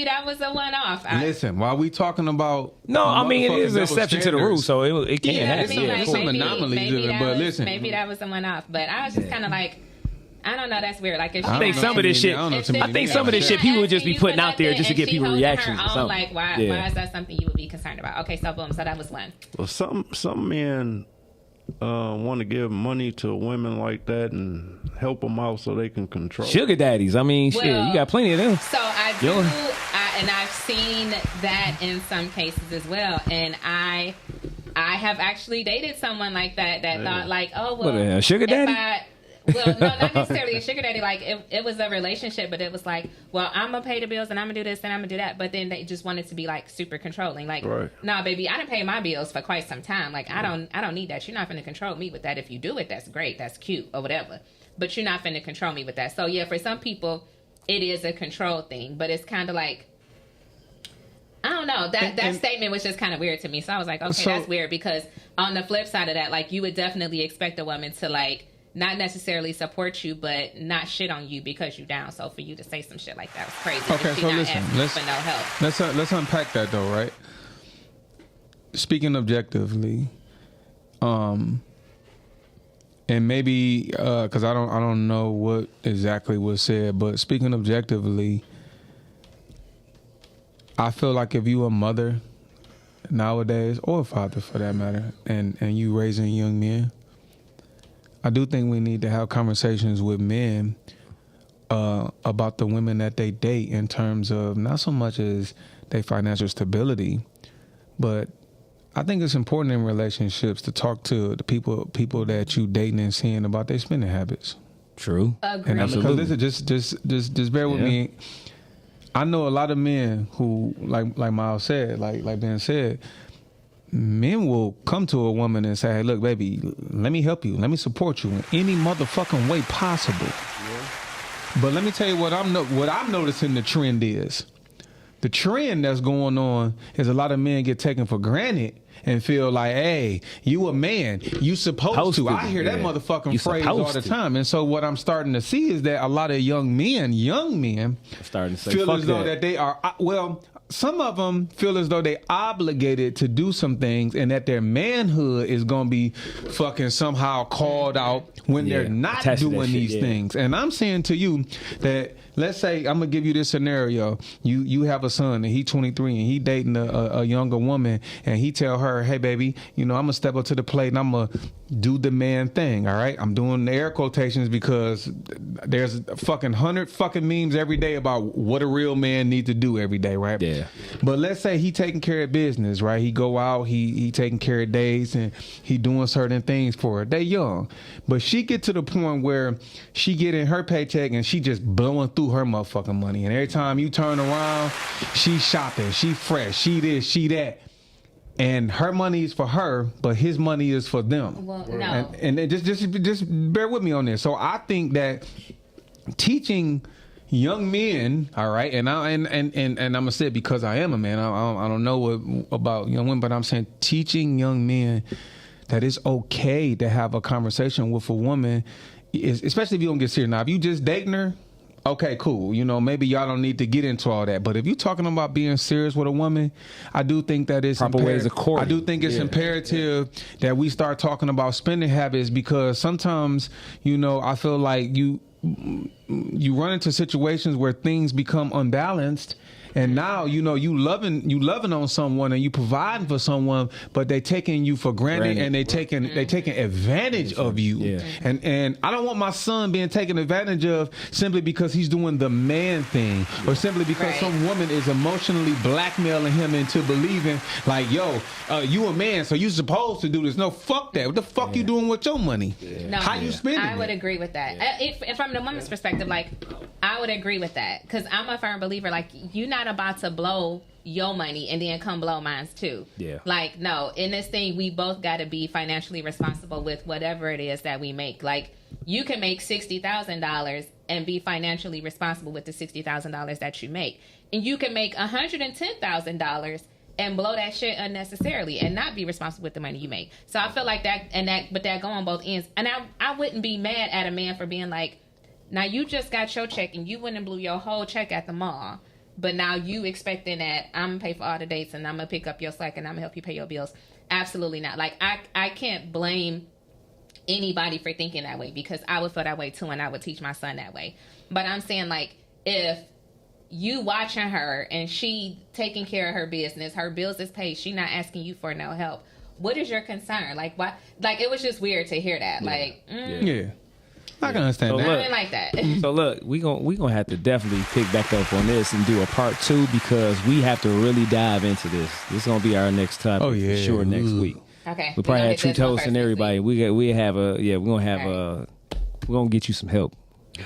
that was a one-off. Listen, while we talking about no, I mean it is an exception to the rule, so it can't happen. There's some anomalies in it, but listen, maybe that was a one-off. But I was just kind of like, I don't know, that's weird. Like, if I think some of this shit, people would just be putting out there just to get people reactions or something. Like, why is that something you would be concerned about? Okay, so boom, so that was one. Well, some men want to give money to women like that and help them out so they can control. Sugar daddies. I mean, shit, you got plenty of them. So I do, and I've seen that in some cases as well. And I have actually dated someone like that thought like, oh, well, what, a sugar daddy? Well, no, not necessarily a sugar daddy. Like, it was a relationship, but it was like, well, I'm going to pay the bills and I'm going to do this and I'm going to do that. But then they just wanted to be, like, super controlling. Like, nah, baby, I didn't pay my bills for quite some time. Like, I don't need that. You're not going to control me with that. If you do it, that's great. That's cute or whatever. But you're not going to control me with that. So, yeah, for some people, it is a control thing. But it's kind of like, I don't know. That statement was just kind of weird to me. So I was like, okay, that's weird. Because on the flip side of that, like, you would definitely expect a woman to, like, not necessarily support you, but not shit on you because you down. So for you to say some shit like that was crazy. Okay, so listen, for no help. Let's unpack that though, right? Speaking objectively, and maybe because I don't know what exactly was said, but speaking objectively, I feel like if you a mother nowadays, or a father for that matter, and you raising young men, I do think we need to have conversations with men about the women that they date in terms of not so much as their financial stability, but I think it's important in relationships to talk to the people that you dating and seeing about their spending habits. True. Agreed. And because just bear with me. I know a lot of men who, like Miles said, like Ben said, men will come to a woman and say, hey, look, baby, let me help you. Let me support you in any motherfucking way possible. Yeah. But let me tell you what I'm noticing the trend is. The trend that's going on is a lot of men get taken for granted and feel like, hey, you a man, you supposed to. I hear that motherfucking phrase all the time. And so what I'm starting to see is that a lot of young men starting to say, feel as though that they are, well, some of them feel as though they obligated to do some things and that their manhood is going to be fucking somehow called out when they're not doing these things. And I'm saying to you that, let's say, I'm going to give you this scenario. You have a son and he's 23 and he dating a younger woman and he tell her, hey, baby, I'm going to step up to the plate and I'm going to do the man thing, all right? I'm doing the air quotations because there's fucking 100 fucking memes every day about what a real man needs to do every day, right? Yeah. But let's say he taking care of business, right? He go out, he taking care of days and he doing certain things for her. They young. But she get to the point where she get in her paycheck and she just blowing through her motherfucking money. And every time you turn around, she shopping, she fresh, she this, she that. And her money is for her, but his money is for them. Well, no. And just bear with me on this. So I think that teaching young men, all right, and I'm gonna say it because I am a man. I don't know what about young women, but I'm saying teaching young men that it's okay to have a conversation with a woman, especially if you don't get serious. Now, if you just dating her, okay, cool. Maybe y'all don't need to get into all that. But if you're talking about being serious with a woman, I do think that it's proper ways of courting. I do think it's imperative that we start talking about spending habits because sometimes, I feel like you run into situations where things become unbalanced And now, you loving on someone and you providing for someone, but they taking you for granted and they taking advantage of you. Yeah. And I don't want my son being taken advantage of simply because he's doing the man thing, or simply because some woman is emotionally blackmailing him into believing like, yo, you a man, so you supposed to do this. No, fuck that. What the fuck you doing with your money? No, how you spending I would it? agree with that. If from the woman's perspective, like, I would agree with that, because I'm a firm believer, like, you're not about to blow your money and then come blow mine too. Yeah. Like, no, in this thing, we both got to be financially responsible with whatever it is that we make. Like, you can make $60,000 and be financially responsible with the $60,000 that you make, and you can make $110,000 and blow that shit unnecessarily and not be responsible with the money you make. So I feel like but that go on both ends. And I wouldn't be mad at a man for being like, now you just got your check and you went and blew your whole check at the mall, but now you expecting that I'm gonna pay for all the dates and I'm gonna pick up your slack and I'm gonna help you pay your bills. Absolutely not. Like, I can't blame anybody for thinking that way, because I would feel that way too, and I would teach my son that way. But I'm saying, like, if you watching her and she taking care of her business, her bills is paid, she not asking you for no help, what is your concern? Like, why? Like, it was just weird to hear that. Like, Yeah. I can understand that. I didn't like that. So look, we gonna have to definitely pick back up on this and do a part 2, because we have to really dive into this. This is gonna be our next topic for sure next week. Okay. We probably have True Toast and everybody. We're gonna get you some help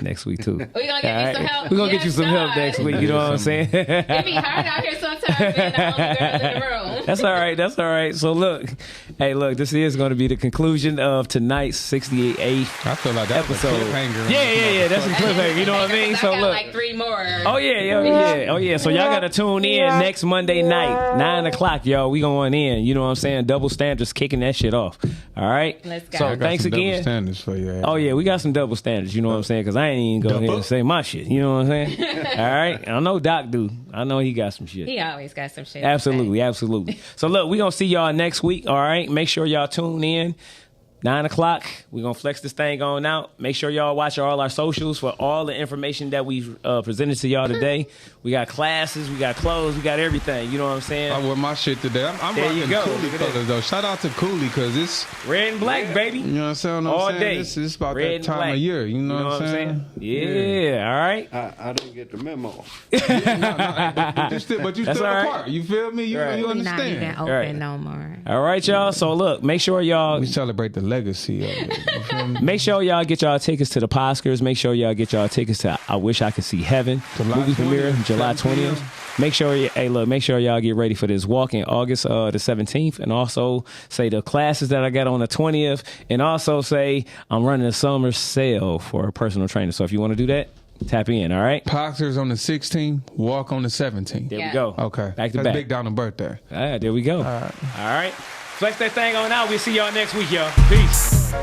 next week too. We're gonna get you some help. We're gonna get you some help next week. You know what I'm saying? It be hard out here sometimes being the only girl in the room. That's all right. So look, this is going to be the conclusion of tonight's 68th I feel like that episode. was a cliffhanger. Yeah, that's a cliffhanger. You know what I mean? So I got look. like 3 more. Oh yeah. So y'all gotta tune in next Monday night, 9:00, y'all. We going in. You know what I'm saying? Double standards, kicking that shit off. All right. Let's go. So I got thanks some double again. standards for you. Oh yeah, we got some double standards. You know what I'm saying? Because I ain't even go ahead and say my shit. You know what I'm saying? All right. I know Doc do. I know he got some shit. He always got some shit. Absolutely. So look, we gonna see y'all next week. All right. Make sure y'all tune in. 9:00. We're going to flex this thing on out. Make sure y'all watch all our socials for all the information that we've presented to y'all today. We got classes, we got clothes, we got everything. You know what I'm saying? I wore my shit today. I'm There you rocking go. Cooley Look at colors, though. Shout out to Cooley, because it's, Red and black, baby. you know what I'm saying? All day. It's about Red that and time black. of year. You know what I'm saying? Yeah, all right. I didn't get the memo. But you still That's a all right. part. You feel me? You, Right. you We're not even understand? open Right. no more. All right, y'all. So look, make sure y'all We celebrate the legacy of it. You feel me? Make sure y'all get y'all tickets to the Oscars. Make sure y'all get y'all tickets to I Wish I Could See Heaven July movie premiere 20th, July 7 20th. Make sure y'all get ready for this walk in August the 17th, and also say the classes that I got on the 20th, and also say I'm running a summer sale for a personal trainer. So if you want to do that, tap in. All right. Boxers on the 16th, walk on the 17th. There Yeah. we go. Okay. Back to That's back. Big Donald birthday. There we go. All right. Flex that thing on out. We'll see y'all next week, y'all. Peace.